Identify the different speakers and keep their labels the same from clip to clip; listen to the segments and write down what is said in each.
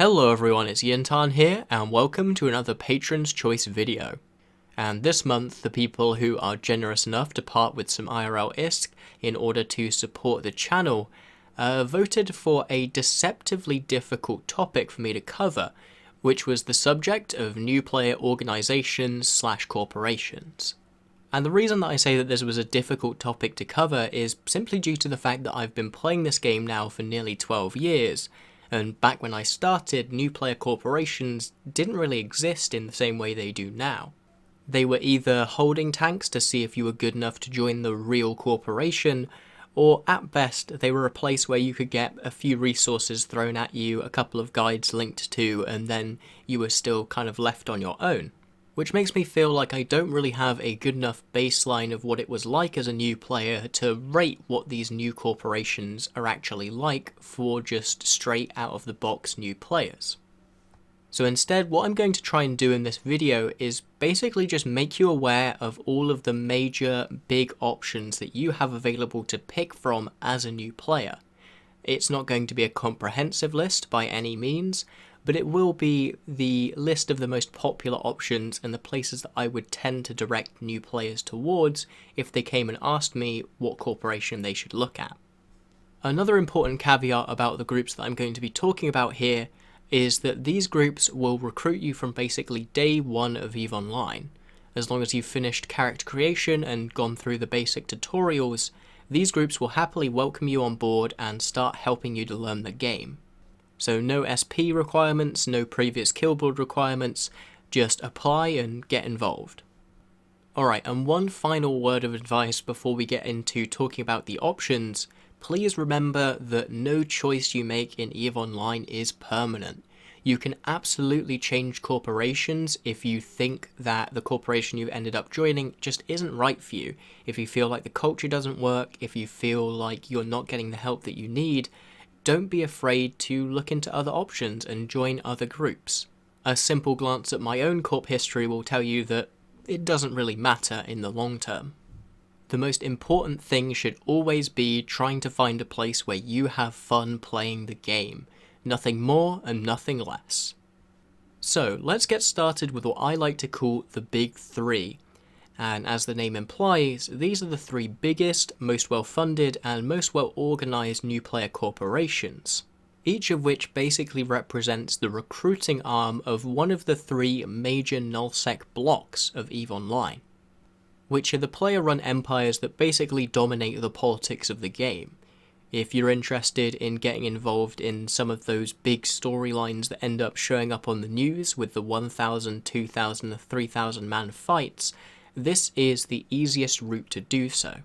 Speaker 1: Hello everyone, it's Jin'taan here, and welcome to another Patron's Choice video. And this month, the people who are generous enough to part with some IRL ISK in order to support the channel voted for a deceptively difficult topic for me to cover, which was the subject of new player organizations / corporations. And the reason that I say that this was a difficult topic to cover is simply due to the fact that I've been playing this game now for nearly 12 years, and back when I started, new player corporations didn't really exist in the same way they do now. They were either holding tanks to see if you were good enough to join the real corporation, or at best they were a place where you could get a few resources thrown at you, a couple of guides linked to, and then you were still kind of left on your own. Which makes me feel like I don't really have a good enough baseline of what it was like as a new player to rate what these new corporations are actually like for just straight out of the box new players. So instead, what I'm going to try and do in this video is basically just make you aware of all of the major big options that you have available to pick from as a new player. It's not going to be a comprehensive list by any means, but it will be the list of the most popular options and the places that I would tend to direct new players towards if they came and asked me what corporation they should look at. Another important caveat about the groups that I'm going to be talking about here is that these groups will recruit you from basically day one of EVE Online. As long as you've finished character creation and gone through the basic tutorials, these groups will happily welcome you on board and start helping you to learn the game. So no SP requirements, no previous kill build requirements, just apply and get involved. Alright, and one final word of advice before we get into talking about the options. Please remember that no choice you make in EVE Online is permanent. You can absolutely change corporations if you think that the corporation you've ended up joining just isn't right for you. If you feel like the culture doesn't work, if you feel like you're not getting the help that you need, don't be afraid to look into other options and join other groups. A simple glance at my own corp history will tell you that it doesn't really matter in the long term. The most important thing should always be trying to find a place where you have fun playing the game. Nothing more and nothing less. So let's get started with what I like to call the big three. And as the name implies, these are the three biggest, most well-funded, and most well-organized new player corporations, each of which basically represents the recruiting arm of one of the three major nulsec blocks of EVE Online, which are the player-run empires that basically dominate the politics of the game. If you're interested in getting involved in some of those big storylines that end up showing up on the news with the 1,000, 2,000, 3,000 man fights, this is the easiest route to do so.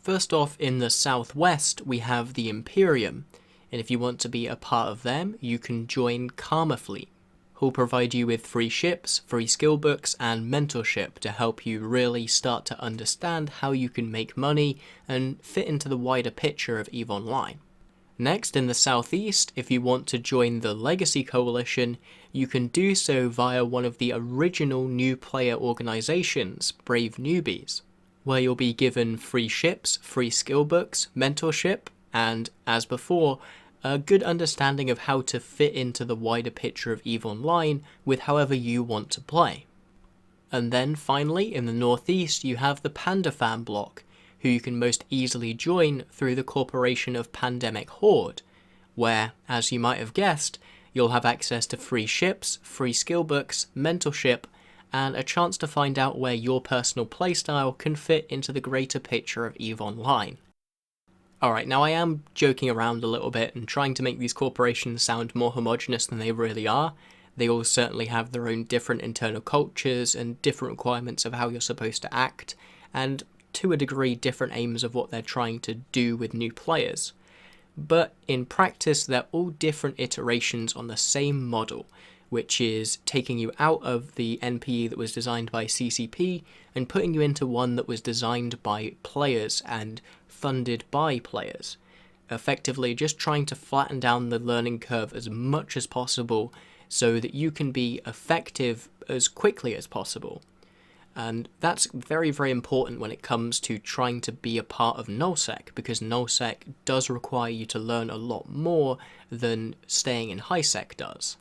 Speaker 1: First off, in the southwest, we have the Imperium, and if you want to be a part of them, you can join Karma Fleet, who'll provide you with free ships, free skill books, and mentorship to help you really start to understand how you can make money and fit into the wider picture of EVE Online. Next, in the southeast, if you want to join the Legacy Coalition, you can do so via one of the original new player organizations, Brave Newbies, where you'll be given free ships, free skill books, mentorship, and, as before, a good understanding of how to fit into the wider picture of EVE Online with however you want to play. And then finally, in the northeast, you have the Panda Fan block, who you can most easily join through the corporation of Pandemic Horde, where, as you might have guessed, you'll have access to free ships, free skill books, mentorship, and a chance to find out where your personal playstyle can fit into the greater picture of EVE Online. Alright, now I am joking around a little bit and trying to make these corporations sound more homogenous than they really are. They all certainly have their own different internal cultures and different requirements of how you're supposed to act, and to a degree different aims of what they're trying to do with new players. But in practice, they're all different iterations on the same model, which is taking you out of the NPE that was designed by CCP and putting you into one that was designed by players and funded by players. Effectively just trying to flatten down the learning curve as much as possible so that you can be effective as quickly as possible. And that's very, very important when it comes to trying to be a part of nulsec, because nulsec does require you to learn a lot more than staying in Highsec does.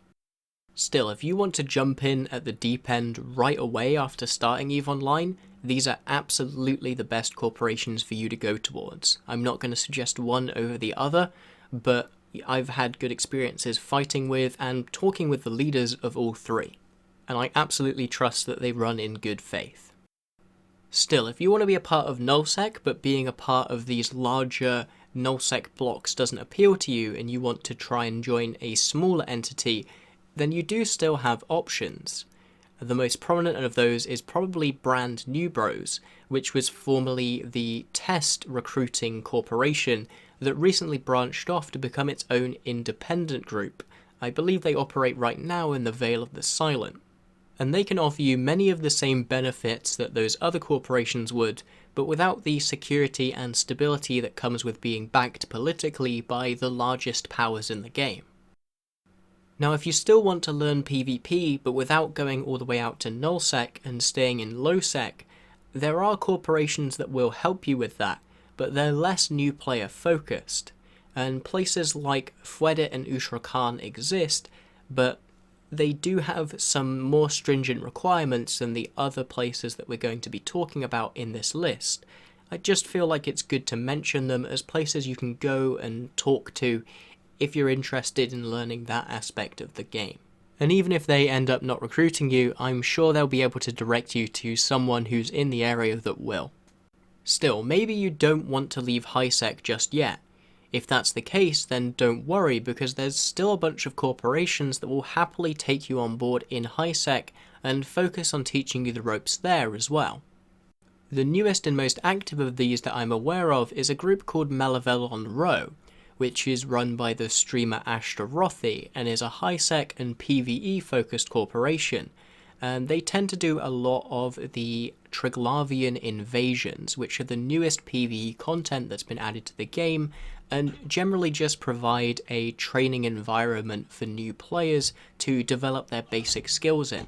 Speaker 1: Still, if you want to jump in at the deep end right away after starting EVE Online, these are absolutely the best corporations for you to go towards. I'm not going to suggest one over the other, but I've had good experiences fighting with and talking with the leaders of all three, and I absolutely trust that they run in good faith. Still, if you want to be a part of nulsec, but being a part of these larger nulsec blocks doesn't appeal to you and you want to try and join a smaller entity, then you do still have options. The most prominent of those is probably Brand New Bros, which was formerly the test recruiting corporation that recently branched off to become its own independent group. I believe they operate right now in the Vale of the Silent. And they can offer you many of the same benefits that those other corporations would, but without the security and stability that comes with being backed politically by the largest powers in the game. Now, if you still want to learn PvP, but without going all the way out to nulsec and staying in lowsec, there are corporations that will help you with that, but they're less new player focused. And places like Fwedit and Ushrakan exist, but they do have some more stringent requirements than the other places that we're going to be talking about in this list. I just feel like it's good to mention them as places you can go and talk to if you're interested in learning that aspect of the game. And even if they end up not recruiting you, I'm sure they'll be able to direct you to someone who's in the area that will. Still, maybe you don't want to leave Highsec just yet. If that's the case, then don't worry, because there's still a bunch of corporations that will happily take you on board in Highsec and focus on teaching you the ropes there as well. The newest and most active of these that I'm aware of is a group called Malavelon Row, which is run by the streamer Ashtarothi and is a Highsec and PvE focused corporation. And they tend to do a lot of the Triglavian invasions, which are the newest PvE content that's been added to the game, and generally just provide a training environment for new players to develop their basic skills in.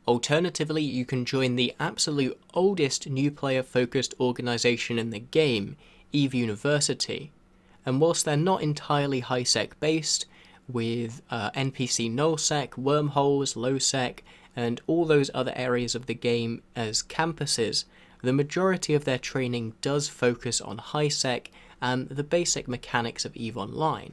Speaker 1: Alternatively, you can join the absolute oldest new player focused organisation in the game, EVE University. And whilst they're not entirely Highsec based, with NPC nulsec, wormholes, lowsec, and all those other areas of the game as campuses, the majority of their training does focus on Highsec and the basic mechanics of EVE Online.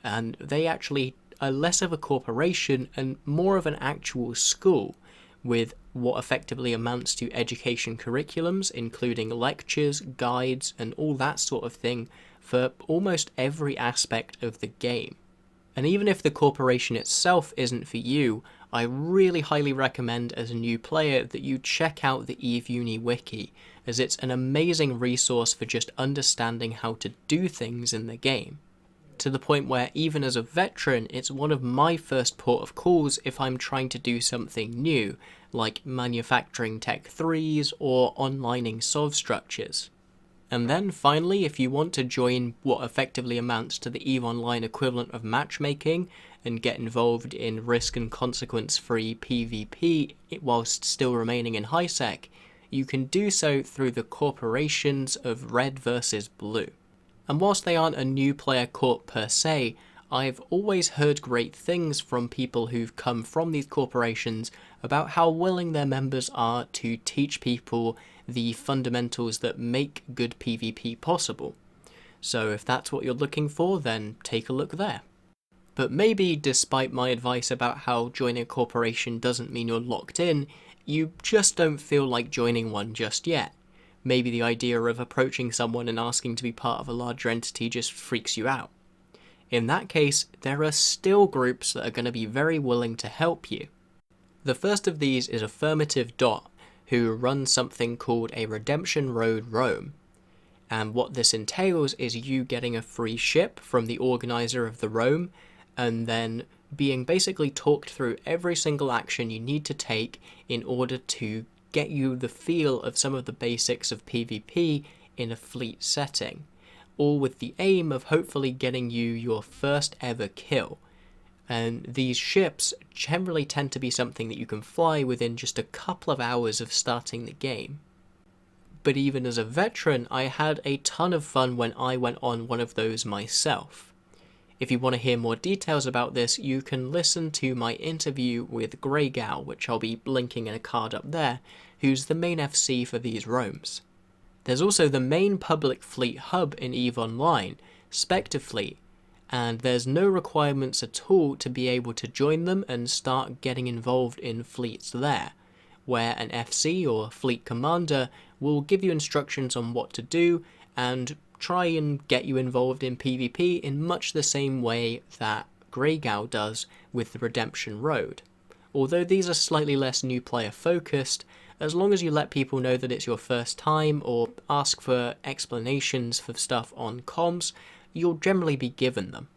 Speaker 1: And they actually are less of a corporation and more of an actual school, with what effectively amounts to education curriculums, including lectures, guides, and all that sort of thing for almost every aspect of the game. And even if the corporation itself isn't for you, I really highly recommend as a new player that you check out the EVE Uni wiki, as it's an amazing resource for just understanding how to do things in the game. To the point where even as a veteran, it's one of my first port of calls if I'm trying to do something new, like manufacturing tech 3s or onlining solve structures. And then finally, if you want to join what effectively amounts to the EVE Online equivalent of matchmaking and get involved in risk and consequence-free PvP whilst still remaining in Highsec, you can do so through the corporations of Red versus Blue. And whilst they aren't a new player corp per se, I've always heard great things from people who've come from these corporations about how willing their members are to teach people the fundamentals that make good PvP possible. So if that's what you're looking for, then take a look there. But maybe despite my advice about how joining a corporation doesn't mean you're locked in, you just don't feel like joining one just yet. Maybe the idea of approaching someone and asking to be part of a larger entity just freaks you out. In that case, there are still groups that are going to be very willing to help you. The first of these is Affirmative Dot, who run something called a Redemption Road Roam. And what this entails is you getting a free ship from the organizer of the roam, and then being basically talked through every single action you need to take in order to get you the feel of some of the basics of PvP in a fleet setting, all with the aim of hopefully getting you your first ever kill. And these ships generally tend to be something that you can fly within just a couple of hours of starting the game. But even as a veteran, I had a ton of fun when I went on one of those myself. If you want to hear more details about this, you can listen to my interview with Greygal, which I'll be linking in a card up there, who's the main FC for these roams. There's also the main public fleet hub in EVE Online, Spectre Fleet, and there's no requirements at all to be able to join them and start getting involved in fleets there, where an FC or fleet commander will give you instructions on what to do and try and get you involved in PvP in much the same way that Greygal does with the Redemption Road. Although these are slightly less new player focused, as long as you let people know that it's your first time or ask for explanations for stuff on comms, you'll generally be given them.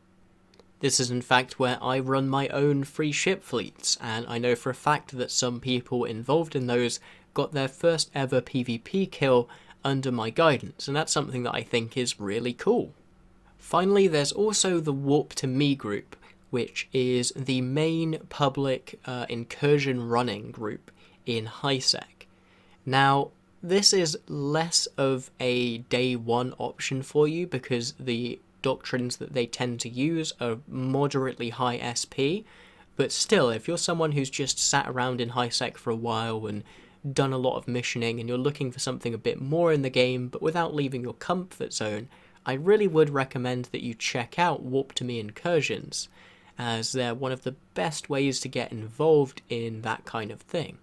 Speaker 1: This is in fact where I run my own free ship fleets, and I know for a fact that some people involved in those got their first ever PvP kill under my guidance, and that's something that I think is really cool. Finally, there's also the Warp to Me group, which is the main public incursion running group in Highsec. Now, this is less of a day one option for you because the doctrines that they tend to use are moderately high SP, but still, if you're someone who's just sat around in Highsec for a while and done a lot of missioning and you're looking for something a bit more in the game but without leaving your comfort zone, I really would recommend that you check out Warp to Me incursions, as they're one of the best ways to get involved in that kind of thing,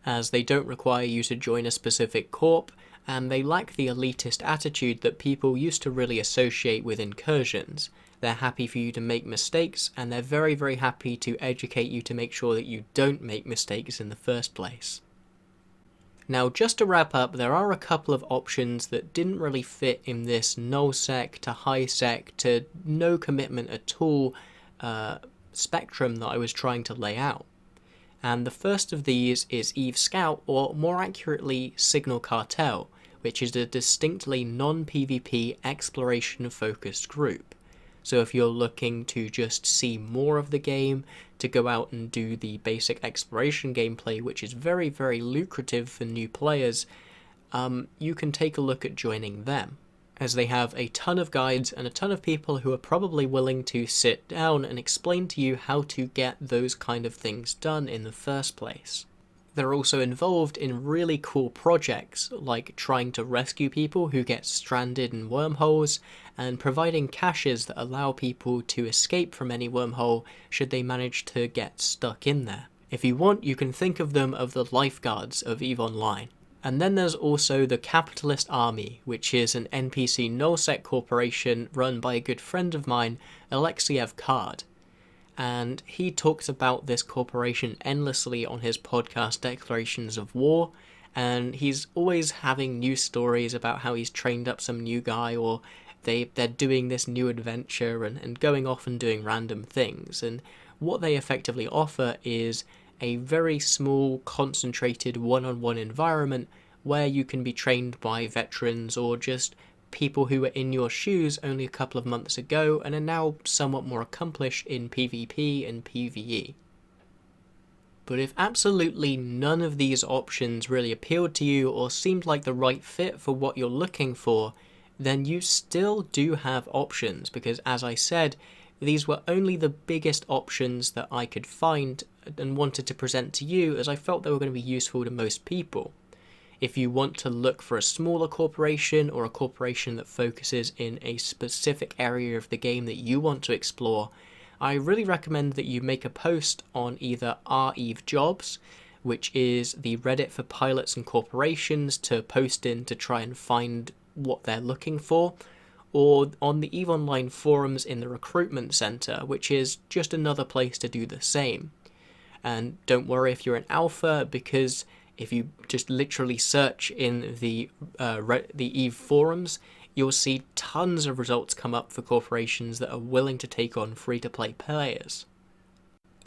Speaker 1: as they don't require you to join a specific corp, and they lack the elitist attitude that people used to really associate with incursions. They're happy for you to make mistakes, and they're very, very happy to educate you to make sure that you don't make mistakes in the first place. Now, just to wrap up, there are a couple of options that didn't really fit in this nulsec to Highsec to no commitment at all spectrum that I was trying to lay out. And the first of these is EVE Scout, or more accurately, Signal Cartel, which is a distinctly non-PvP exploration-focused group. So if you're looking to just see more of the game, to go out and do the basic exploration gameplay, which is very, very lucrative for new players, you can take a look at joining them, as they have a ton of guides and a ton of people who are probably willing to sit down and explain to you how to get those kind of things done in the first place. They're also involved in really cool projects, like trying to rescue people who get stranded in wormholes, and providing caches that allow people to escape from any wormhole should they manage to get stuck in there. If you want, you can think of them as the lifeguards of EVE Online. And then there's also the Capitalist Army, which is an NPC nullsec corporation run by a good friend of mine, Alexiev Card. And he talks about this corporation endlessly on his podcast Declarations of War, and he's always having new stories about how he's trained up some new guy, or they're doing this new adventure and going off and doing random things. And what they effectively offer is a very small, concentrated one-on-one environment where you can be trained by veterans or just people who were in your shoes only a couple of months ago and are now somewhat more accomplished in PvP and PvE. But if absolutely none of these options really appealed to you or seemed like the right fit for what you're looking for, then you still do have options, because as I said, these were only the biggest options that I could find and wanted to present to you, as I felt they were going to be useful to most people. If you want to look for a smaller corporation or a corporation that focuses in a specific area of the game that you want to explore, I really recommend that you make a post on either REVE Jobs, which is the Reddit for pilots and corporations to post in to try and find what they're looking for, or on the EVE Online forums in the Recruitment Center, which is just another place to do the same. And don't worry if you're an alpha, because if you just literally search in the EVE forums, you'll see tons of results come up for corporations that are willing to take on free-to-play players.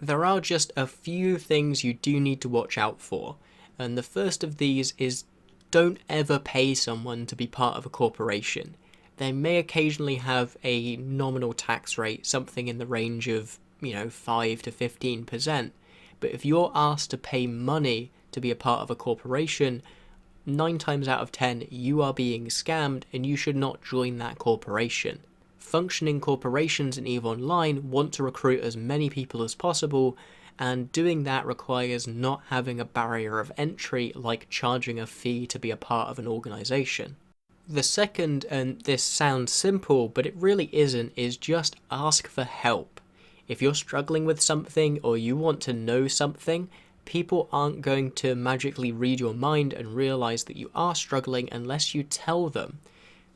Speaker 1: There are just a few things you do need to watch out for, and the first of these is don't ever pay someone to be part of a corporation. They may occasionally have a nominal tax rate, something in the range of, 5 to 15%, but if you're asked to pay money to be a part of a corporation, 9 times out of 10 you are being scammed and you should not join that corporation. functioning corporations in EVE Online want to recruit as many people as possible, and doing that requires not having a barrier of entry like charging a fee to be a part of an organisation. The second, and this sounds simple but it really isn't, is just ask for help. If you're struggling with something or you want to know something, people aren't going to magically read your mind and realise that you are struggling unless you tell them.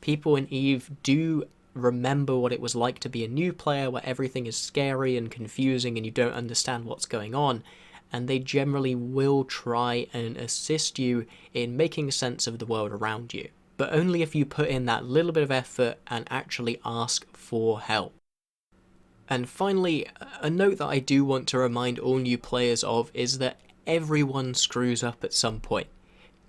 Speaker 1: People in EVE do remember what it was like to be a new player where everything is scary and confusing and you don't understand what's going on, and they generally will try and assist you in making sense of the world around you, but only if you put in that little bit of effort and actually ask for help. And finally, a note that I do want to remind all new players of is that everyone screws up at some point.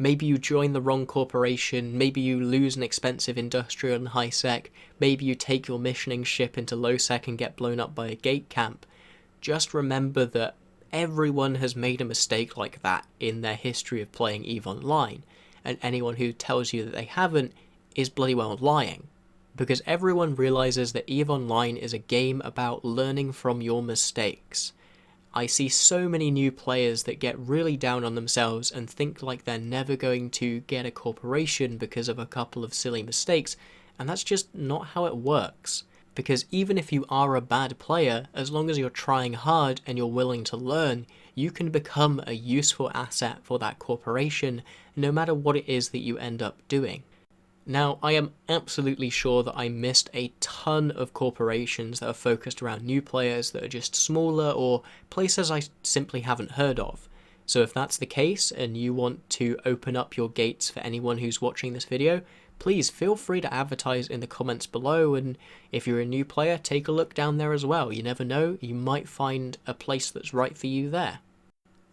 Speaker 1: Maybe you join the wrong corporation, maybe you lose an expensive industrial in Highsec, maybe you take your missioning ship into lowsec and get blown up by a gate camp. Just remember that everyone has made a mistake like that in their history of playing EVE Online, and anyone who tells you that they haven't is bloody well lying. Because everyone realises that EVE Online is a game about learning from your mistakes. I see so many new players that get really down on themselves and think like they're never going to get a corporation because of a couple of silly mistakes, and that's just not how it works. Because even if you are a bad player, as long as you're trying hard and you're willing to learn, you can become a useful asset for that corporation, no matter what it is that you end up doing. Now, I am absolutely sure that I missed a ton of corporations that are focused around new players that are just smaller or places I simply haven't heard of. So if that's the case and you want to open up your gates for anyone who's watching this video, please feel free to advertise in the comments below, and if you're a new player, take a look down there as well. You never know, you might find a place that's right for you there.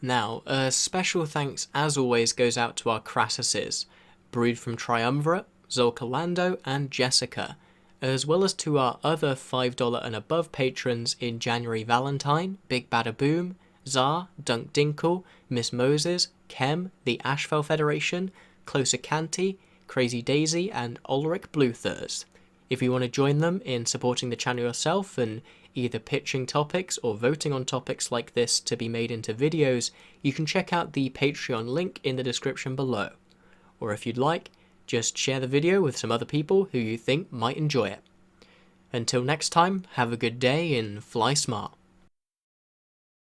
Speaker 1: Now, a special thanks as always goes out to our Crassuses, Brood from Triumvirate, Zolkalando and Jessica, as well as to our other $5 and above patrons in January Valentine, Big Bada Boom, Zar, Dunk Dinkle, Miss Moses, Kem, the Ashfell Federation, Closer Canty, Crazy Daisy and Ulrich Bluethurs. If you want to join them in supporting the channel yourself and either pitching topics or voting on topics like this to be made into videos, you can check out the Patreon link in the description below. Or if you'd like, just share the video with some other people who you think might enjoy it. Until next time, have a good day and fly smart.